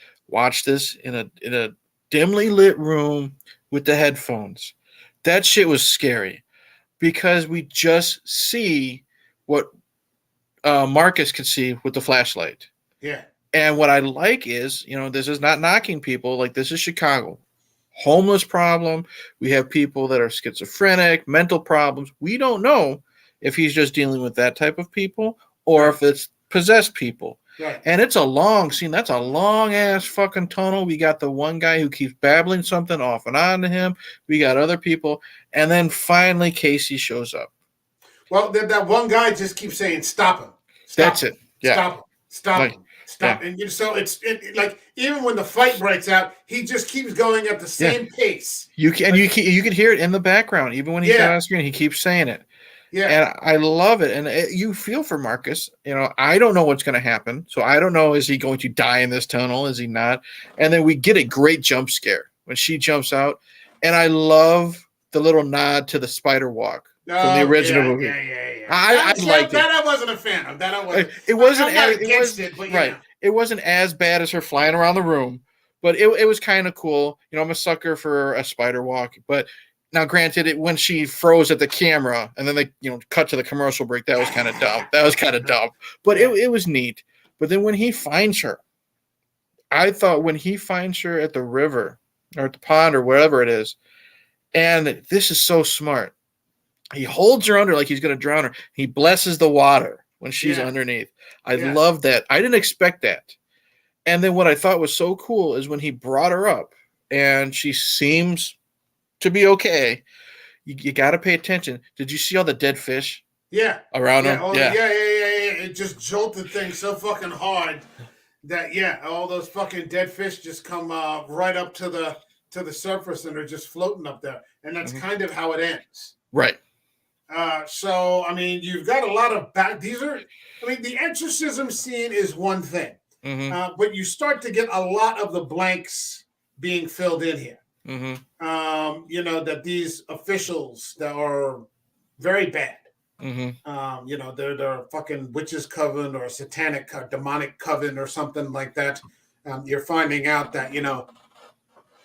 in a dimly lit room with the headphones. That shit was scary because we just see what Marcus could see with the flashlight. Yeah. And what I like is, this is not knocking people. Like, this is Chicago. Homeless problem. We have people that are schizophrenic, mental problems. We don't know if he's just dealing with that type of people or if it's possessed people. Right. And it's a long scene. That's a long ass fucking tunnel. We got the one guy who keeps babbling something off and on to him. We got other people. And then finally Casey shows up. Well, that one guy just keeps saying, stop him. That's it. Yeah. Stop him. Stop him. Stop. Yeah. And so it's like, even when the fight breaks out, he just keeps going at the same pace. You can hear it in the background, even when he's not on screen. He keeps saying it. Yeah, and I love it. And you feel for Marcus. I don't know what's going to happen, so I don't know. Is he going to die in this tunnel? Is he not? And then we get a great jump scare when she jumps out, and I love the little nod to the spider walk from the original movie. Yeah. I liked that. I wasn't a fan of that. I wasn't. It wasn't. I'm not against it, but right. It wasn't as bad as her flying around the room, but it was kind of cool. I'm a sucker for a spider walk. But now, granted, when she froze at the camera and then they cut to the commercial break, that was kind of dumb. But it was neat. But then when he finds her, I thought when he finds her at the river or at the pond or wherever it is, and this is so smart. He holds her under like he's going to drown her. He blesses the water when she's underneath. I love that. I didn't expect that. And then what I thought was so cool is when he brought her up and she seems to be okay. You got to pay attention. Did you see all the dead fish? Yeah. Around him? Yeah. It just jolted things so fucking hard that, all those fucking dead fish just come right up to the surface and are just floating up there. And that's kind of how it ends. Right. So, I mean, you've got a lot of the exorcism scene is one thing, but you start to get a lot of the blanks being filled in here. That these officials that are very bad, they're a fucking witches coven or a satanic demonic coven or something like that. You're finding out that,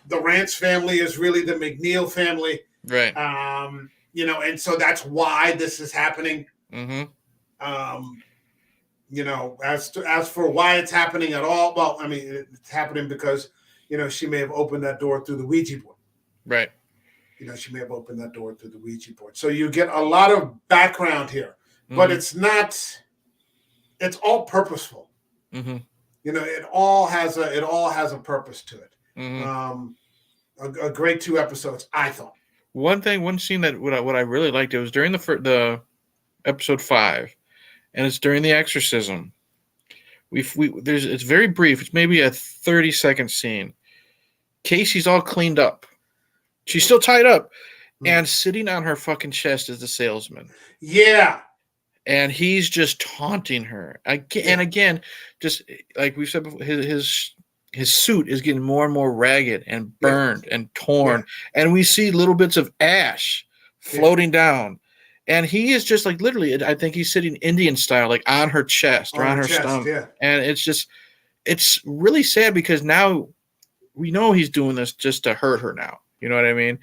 the Rance family is really the McNeil family. Right. And so that's why this is happening. As for why it's happening at all, well, I mean, it's happening because, she may have opened that door through the Ouija board. Right. She may have opened that door through the Ouija board. So you get a lot of background here, but it's all purposeful. It all has a purpose to it. A great 2 episodes, I thought. One scene that what I really liked, it was during the episode 5, and it's during the exorcism. It's very brief. It's maybe a 30-second scene. Casey's all cleaned up. She's still tied up, and sitting on her fucking chest is the salesman. Yeah. And he's just taunting her again and again, just like we said before. His his suit is getting more and more ragged and Yeah. burned and torn, and we see little bits of ash floating down, and he is just like literally, I think he's sitting Indian style, like on her chest or on her stomach, and it's really sad because now we know he's doing this just to hurt her now. You know what I mean?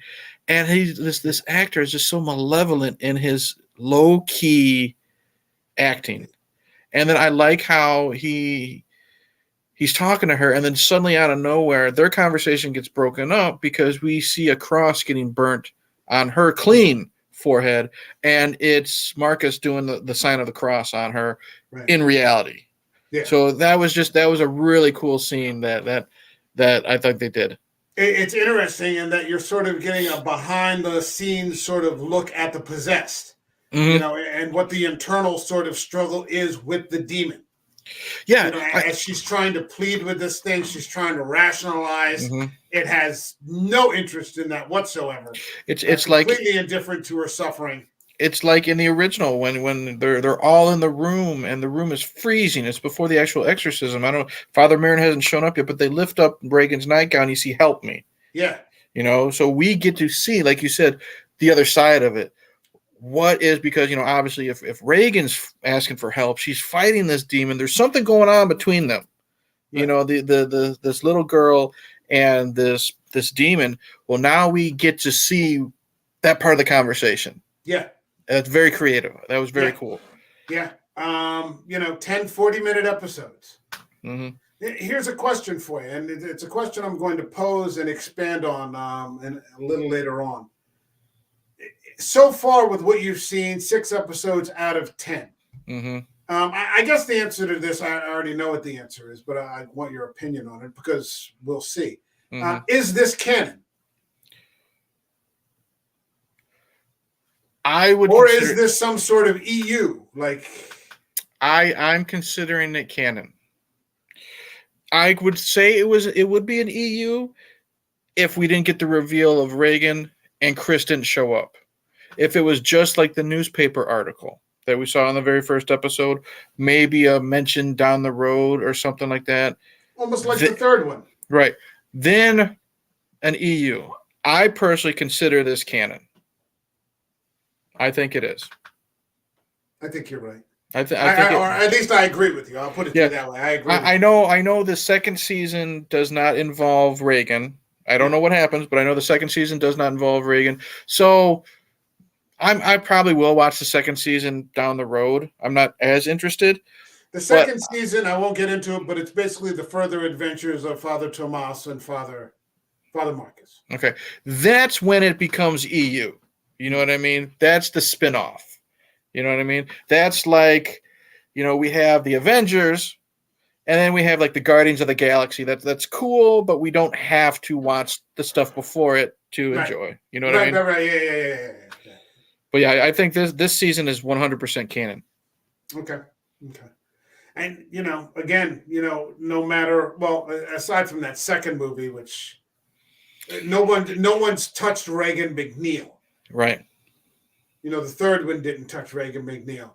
And he's this actor is just so malevolent in his low key acting, and then I like how he's talking to her, and then suddenly out of nowhere, their conversation gets broken up because we see a cross getting burnt on her clean forehead, and it's Marcus doing the sign of the cross on her in reality. Yeah. So that was a really cool scene that I thought they did. It's interesting in that you're sort of getting a behind the scenes sort of look at the possessed, and what the internal sort of struggle is with the demon. Yeah, as she's trying to plead with this thing, she's trying to rationalize. It has no interest in that whatsoever. It's completely indifferent to her suffering. It's like in the original when they're all in the room and the room is freezing. It's before the actual exorcism. I don't know. Father Merrin hasn't shown up yet, but they lift up Reagan's nightgown. You see, "Help me." Yeah. So we get to see, like you said, the other side of it. What is, because obviously if Reagan's asking for help, she's fighting this demon. There's something going on between them. Right. The this little girl and this demon. Well, now we get to see that part of the conversation. Yeah. That's very creative. That was very cool. Yeah. 10, 40-minute episodes. Here's a question for you, and it's a question I'm going to pose and expand on a little later on. So far, with what you've seen, 6 episodes out of 10. I guess the answer to this, I already know what the answer is, but I want your opinion on it because we'll see. Is this canon? Or is this some sort of EU? Like, I'm considering it canon. I would say it would be an EU if we didn't get the reveal of Reagan and Chris didn't show up. If it was just like the newspaper article that we saw in the very first episode, maybe a mention down the road or something like that. Almost like the third one. Right. Then an EU. I personally consider this canon. I think it is. I think you're right. I think or at least I agree with you. I'll put it that way. I agree. I know the second season does not involve Reagan. I don't know what happens, but I know the second season does not involve Reagan. So I probably will watch the second season down the road. I'm not as interested. The second season, I won't get into it, but it's basically the further adventures of Father Tomas and Father Marcus. Okay. That's when it becomes EU. You know what I mean? That's the spinoff. You know what I mean? That's like, we have the Avengers, and then we have like the Guardians of the Galaxy. That's cool, but we don't have to watch the stuff before it to enjoy. You know what I mean? Right. Yeah. But yeah, I think this season is 100% canon. Okay. And again, no matter, well, aside from that second movie, which no one's touched Reagan McNeil. Right. The third one didn't touch Reagan McNeil.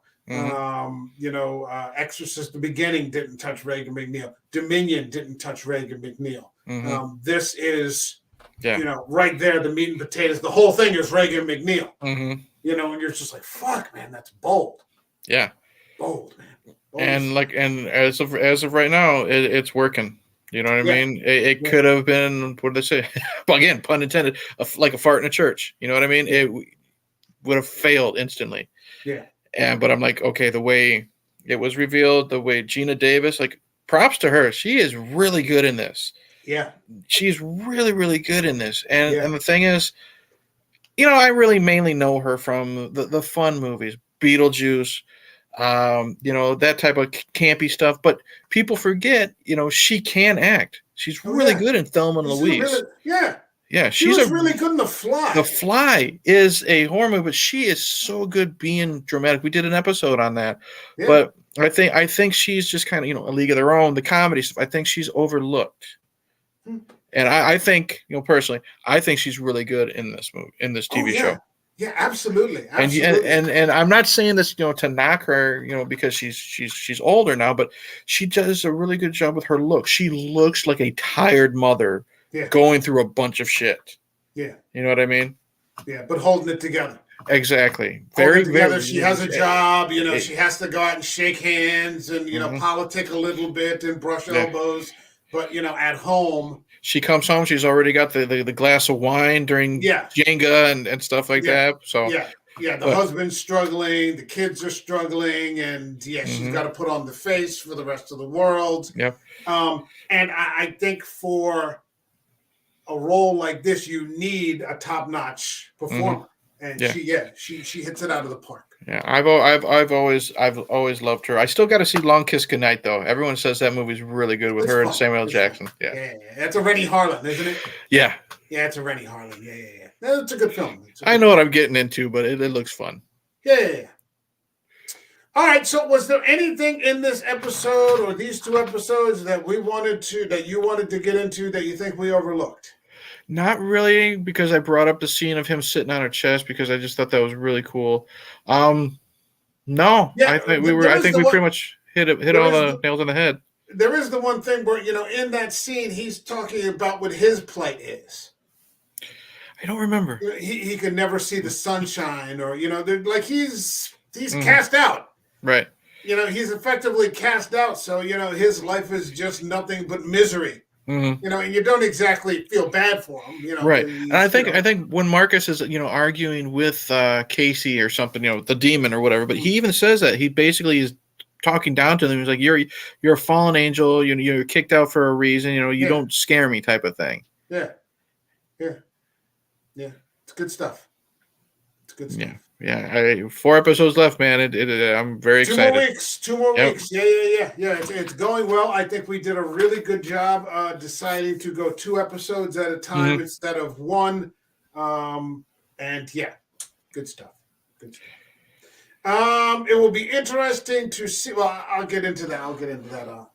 Exorcist, the beginning didn't touch Reagan McNeil. Dominion didn't touch Reagan McNeil. This is, right there, the meat and potatoes. The whole thing is Reagan McNeil. And you're just like, fuck, man, that's bold. Yeah. Bold, man. Bold. And as of right now, it's working. You know what I mean? It could have been, what did they say? Again, pun intended, like a fart in a church. You know what I mean? It would have failed instantly. Yeah. But I'm like, okay, the way it was revealed, the way Gina Davis, like, props to her. She is really good in this. Yeah. She's really, really good in this. And the thing is, I really mainly know her from the fun movies, Beetlejuice, that type of campy stuff. But people forget, she can act. She's really good in Thelma and Louise. Yeah, she's really good in The Fly. The Fly is a horror movie, but she is so good being dramatic. We did an episode on that. Yeah. But I think she's just kind of, a league of their own. The comedy stuff, I think she's overlooked. And I think, personally, I think she's really good in this movie, in this TV show. Yeah, absolutely. And I'm not saying this, to knock her, because she's older now, but she does a really good job with her look. She looks like a tired mother going through a bunch of shit. Yeah. You know what I mean? Yeah, but holding it together. Exactly. Very together. She has a job. She has to go out and shake hands and politic a little bit and brush elbows. But at home, she comes home. She's already got the glass of wine during Jenga and stuff like that. So the husband's struggling, the kids are struggling, and she's got to put on the face for the rest of the world. Yep. And I think for a role like this, you need a top-notch performer. And she hits it out of the park. Yeah, I've always loved her. I still got to see Long Kiss Goodnight though. Everyone says that movie's really good with her and Samuel Jackson. Yeah. That's a Rennie Harlan, isn't it? Yeah. Yeah, it's a Rennie Harlan. Yeah. It's a good film. I know what I'm getting into, but it looks fun. Yeah. All right. So, was there anything in this episode or these two episodes that you wanted to get into that you think we overlooked? Not really, because I brought up the scene of him sitting on her chest because I just thought that was really cool. No, I think we pretty much hit all the nails on the head. There is the one thing where in that scene he's talking about what his plight is. I don't remember. He could never see the sunshine, or like he's cast out. Right. He's effectively cast out. So his life is just nothing but misery. Mm-hmm. And you don't exactly feel bad for him, right? And I think when Marcus is, arguing with Casey or something, the demon or whatever, but he even says that he basically is talking down to them. He's like, "You're a fallen angel. You're kicked out for a reason. You don't scare me," type of thing. Yeah. It's good stuff. Yeah. 4 episodes left, man. I'm very excited. 2 more weeks. Yeah. It's going well. I think we did a really good job deciding to go 2 episodes at a time instead of 1. And good stuff. It will be interesting to see. Well, I'll get into that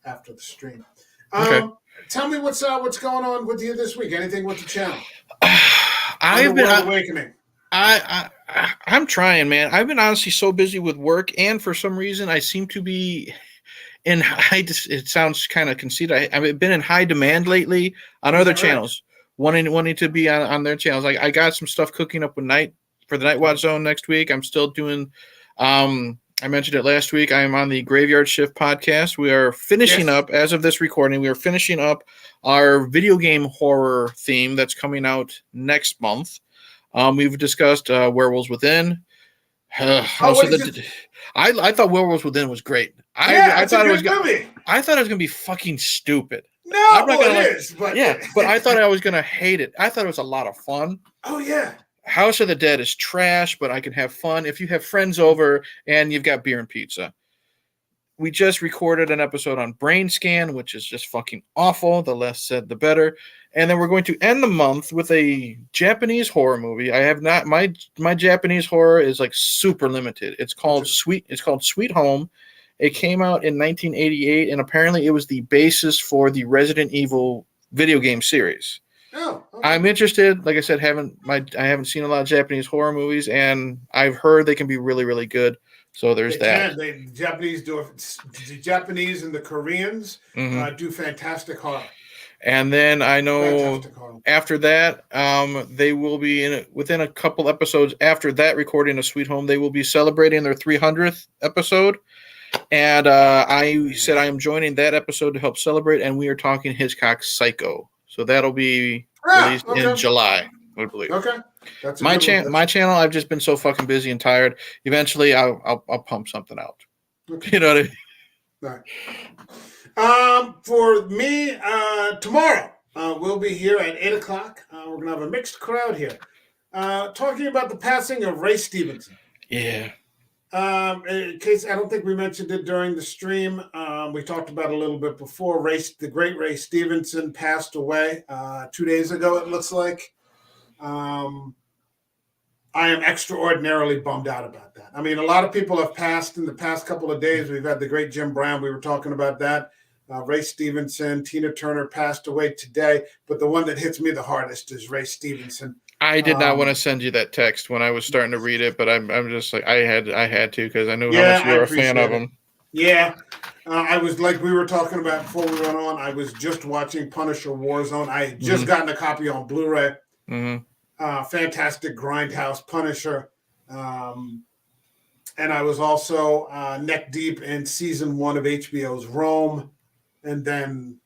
after the stream. Okay. Tell me what's going on with you this week. Anything with the channel? I've been awakening. I'm trying, man. I've been honestly so busy with work, and for some reason, I seem to be in high. It sounds kind of conceited. I've been in high demand lately on other channels, wanting to be on their channels. I got some stuff cooking up for the Night Watch Zone next week. I'm still doing. I mentioned it last week. I am on the Graveyard Shift podcast. We are finishing up, as of this recording, we are finishing up our video game horror theme that's coming out next month. We've discussed Werewolves Within. I thought Werewolves Within was great. I thought it was going to be fucking stupid. No, I'm not gonna it is. But but I thought I was going to hate it. I thought it was a lot of fun. Oh yeah. House of the Dead is trash, but I can have fun if you have friends over and you've got beer and pizza. We just recorded an episode on Brain Scan, which is just fucking awful. The less said, the better. And then we're going to end the month with a Japanese horror movie. I have not my Japanese horror is like super limited. It's called Sweet Home. It came out in 1988, and apparently it was the basis for the Resident Evil video game series. Oh, okay. I'm interested. Like I said, I haven't seen a lot of Japanese horror movies, and I've heard they can be really, really good. So there's that. The Japanese and the Koreans do fantastic horror. And then I know after that, they will be within a couple episodes after that recording of Sweet Home, they will be celebrating their 300th episode. And I said I am joining that episode to help celebrate, and we are talking Hitchcock's Psycho. So that'll be released in July, I believe. Okay. That's my channel. I've just been so fucking busy and tired. Eventually, I'll pump something out. Okay. You know what I mean? All right. For me, tomorrow we'll be here at 8:00. We're gonna have a mixed crowd here, talking about the passing of Ray Stevenson. Yeah. In case I don't think we mentioned it during the stream, we talked about it a little bit before. The great Ray Stevenson passed away 2 days ago. It looks like. I am extraordinarily bummed out about that. I mean, a lot of people have passed in the past couple of days. We've had the great Jim Brown. We were talking about that. Ray Stevenson, Tina Turner passed away today. But the one that hits me the hardest is Ray Stevenson. I did not want to send you that text when I was starting to read it, but I'm just like I had to because I knew how much you were a fan of them. Yeah. I was like we were talking about before we went on. I was just watching Punisher Warzone. I had just gotten a copy on Blu-ray. Fantastic Grindhouse Punisher. And I was also neck deep in season 1 of HBO's Rome. And then,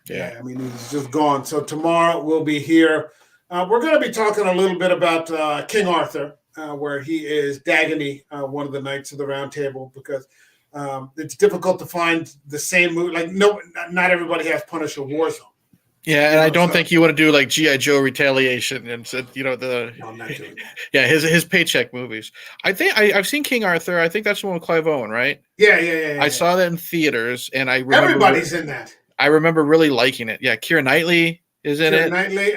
I mean, he's just gone. So tomorrow we'll be here. We're going to be talking a little bit about King Arthur, where he is Dagony, one of the Knights of the Round Table, because it's difficult to find the same movie. Like, not everybody has Punisher Warzone. Yeah, and I don't think you want to do like G.I. Joe Retaliation and said, No, I'm not doing that. Yeah, his paycheck movies. I think I've seen King Arthur. I think that's the one with Clive Owen, right? Yeah. I saw that in theaters, and I remember everybody's in that. I remember really liking it. Yeah, Keira Knightley is in it. Keira Knightley,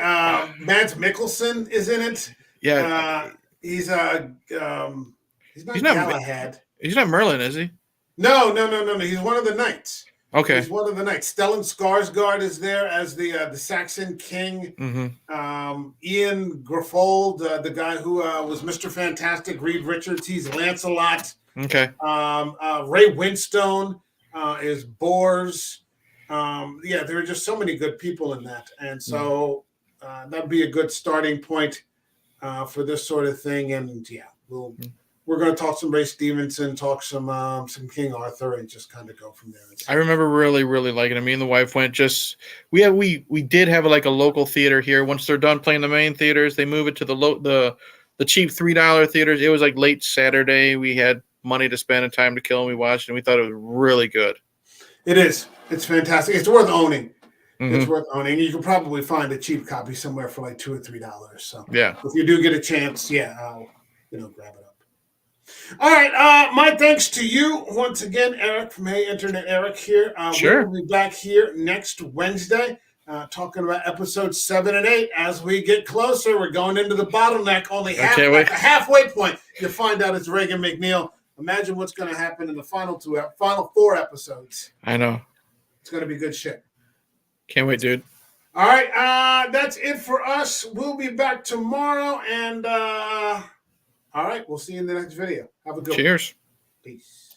Mads Mikkelsen is in it. Yeah, he's not Galahad. He's not Merlin, is he? No. He's one of the knights. Okay. He's one of the knights. Stellan Skarsgård is there as the Saxon king. Ian Graffold, the guy who was Mr. Fantastic. Reed Richards, he's Lancelot. Okay. Ray Winstone is Bors. There are just so many good people in that. And so that'd be a good starting point for this sort of thing. And we're going to talk some Ray Stevenson, talk some King Arthur, and just kind of go from there. I remember really, really liking it. Me and the wife went we did have like a local theater here. Once they're done playing the main theaters, they move it to the cheap $3 theaters. It was like late Saturday. We had money to spend and time to kill, and we watched, and we thought it was really good. It is. It's fantastic. It's worth owning. It's worth owning. You can probably find a cheap copy somewhere for like $2 or $3. So yeah, if you do get a chance, grab it up. All right. My thanks to you once again, Eric from Hey Internet Eric here. Sure. We'll be back here next Wednesday talking about episodes 7 and 8 as we get closer. We're going into the bottleneck, only the halfway point. You'll find out it's Reagan McNeil. Imagine what's going to happen in the final 4 episodes. I know. It's going to be good shit. Can't wait, dude. All right. That's it for us. We'll be back tomorrow. And all right. We'll see you in the next video. Have a good one. Cheers. Peace.